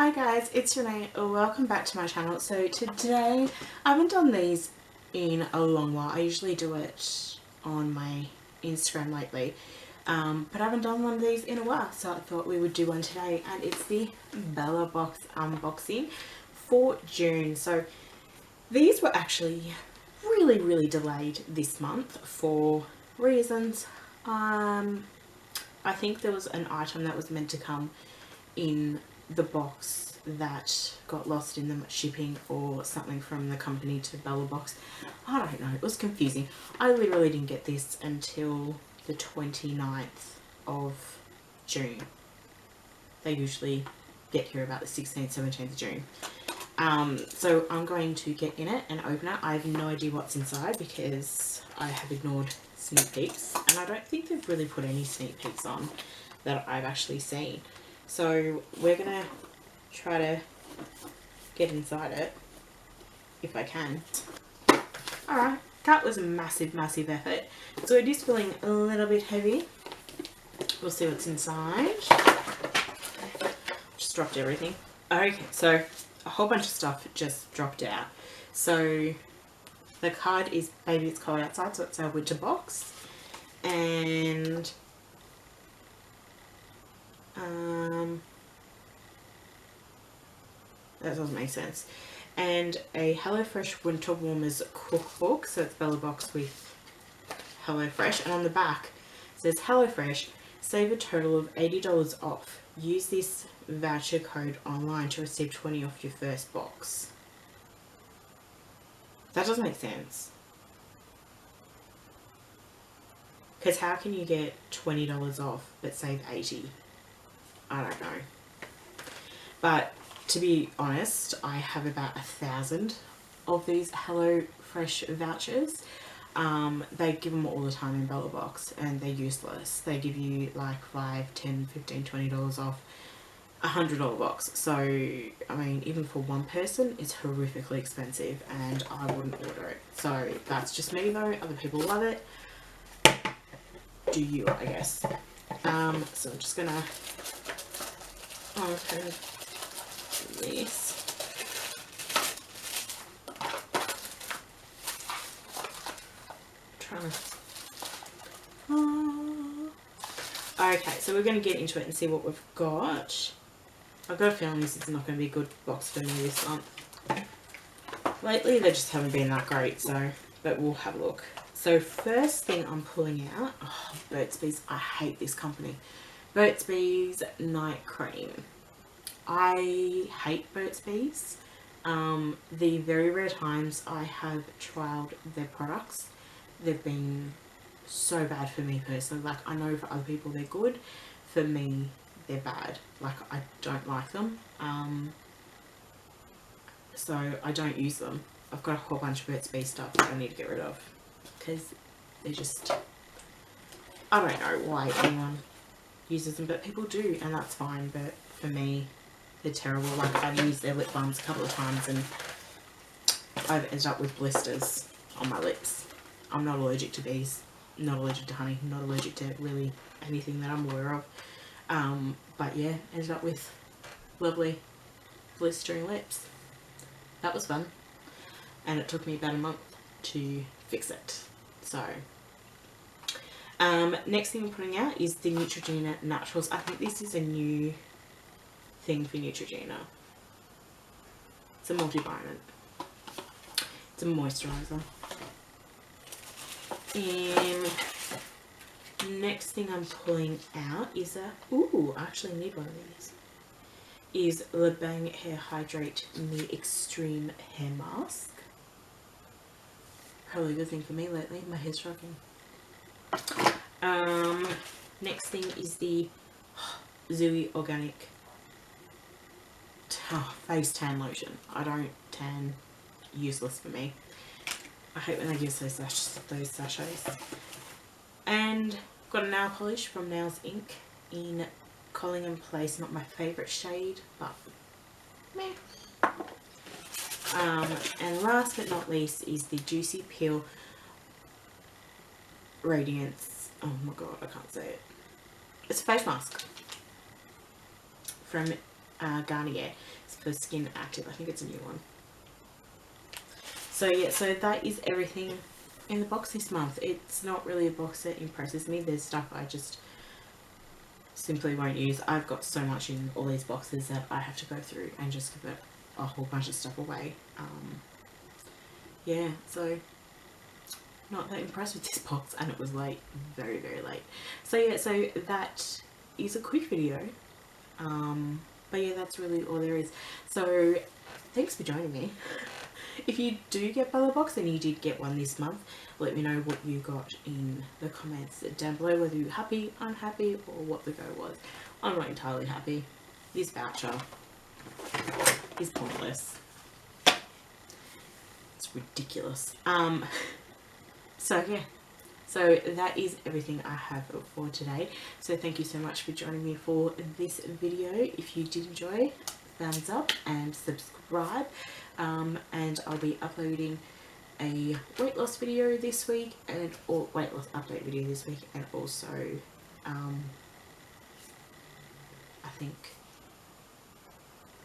Hi guys, it's Renee. Welcome back to my channel. So today, I haven't done these in a long while. I usually do it on my Instagram lately, but I haven't done one of these in a while, so I thought we would do one today, and it's the BellaBox unboxing for June. So these were actually really delayed this month for reasons. I think there was an item that was meant to come in the box that got lost in the shipping or something from the company to BellaBox. I don't know, it was confusing. I literally didn't get this until the 29th of June. They usually get here about the 16th, 17th of June. So I'm going to get in it and open it. I have no idea what's inside because I have ignored sneak peeks, and I don't think they've really put any sneak peeks on that I've actually seen. So we're gonna try to get inside it if I can. Alright, that was a massive effort. So it is feeling a little bit heavy. We'll see what's inside. Just dropped everything. Okay, so a whole bunch of stuff just dropped out. So the card is Baby It's Cold Outside, so it's our winter box. And that doesn't make sense. And a HelloFresh Winter Warmers cookbook, so it's BellaBox with HelloFresh, and on the back it says HelloFresh, save a total of $80 off. Use this voucher code online to receive 20 off your first box. That doesn't make sense. Because how can you get $20 off but save 80? I don't know. But to be honest, I have about 1,000 of these HelloFresh vouchers. They give them all the time in BellaBox and they're useless. They give you like $5, $10, $15, $20 off a $100 box. So, I mean, even for one person, it's horrifically expensive and I wouldn't order it. So that's just me though. Other people love it. Do you, I guess. So I'm just gonna open this. Okay, so we're going to get into it and see what we've got. I've got a feeling this is not going to be a good box for me this month. Lately they just haven't been that great, so, but we'll have a look. So first thing I'm pulling out, oh, Burt's Bees. I hate this company. Burt's Bees Night Cream. I hate Burt's Bees. The very rare times I have trialed their products, they've been so bad for me personally. Like, I know for other people they're good, for me they're bad. Like, I don't like them, so I don't use them. I've got a whole bunch of Burt's Bees stuff that I need to get rid of because they're just, I don't know why anyone uses them, but people do, and that's fine. But for me, they're terrible. Like, I've used their lip balms a couple of times and I've ended up with blisters on my lips. I'm not allergic to bees, not allergic to honey, not allergic to really anything that I'm aware of. But yeah, ended up with lovely blistering lips. That was fun. And it took me about a month to fix it. So, next thing I'm putting out is the Neutrogena Naturals. I think this is a new thing for Neutrogena. It's a multivitamin. It's a moisturizer. And next thing I'm pulling out is a, ooh, I actually need one of these. Is Le Bang Hair Hydrate Me Extreme Hair Mask. Probably a good thing for me lately. My hair's shocking. Next thing is the Zooey Organic face tan lotion. I don't tan. Useless for me. I hate when they give those sachets. And got a nail polish from Nails Inc. in Collingham Place. Not my favourite shade, but meh. And last but not least is the Juicy Peel Radiance. Oh my god, I can't say it. It's a face mask from Garnier. It's for Skin Active. I think it's a new one. So yeah, so that is everything in the box this month. It's not really a box that impresses me. There's stuff I just simply won't use. I've got so much in all these boxes that I have to go through and just give a whole bunch of stuff away. Yeah, so not that impressed with this box, and it was late, very, very late. So yeah, so that is a quick video. But yeah, that's really all there is. So thanks for joining me. If you do get BellaBox and you did get one this month, let me know what you got in the comments down below, whether you're happy, unhappy, or what the go was. I'm not entirely happy. This voucher is pointless. It's ridiculous. So yeah, so that is everything I have for today. So thank you so much for joining me for this video. If you did enjoy, thumbs up and subscribe. And I'll be uploading a weight loss video this week, or weight loss update video this week, and also I think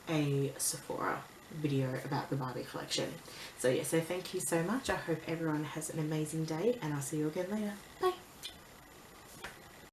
a Sephora video about the Barbie collection. So yeah, so thank you so much. I hope everyone has an amazing day, and I'll see you again later. Bye.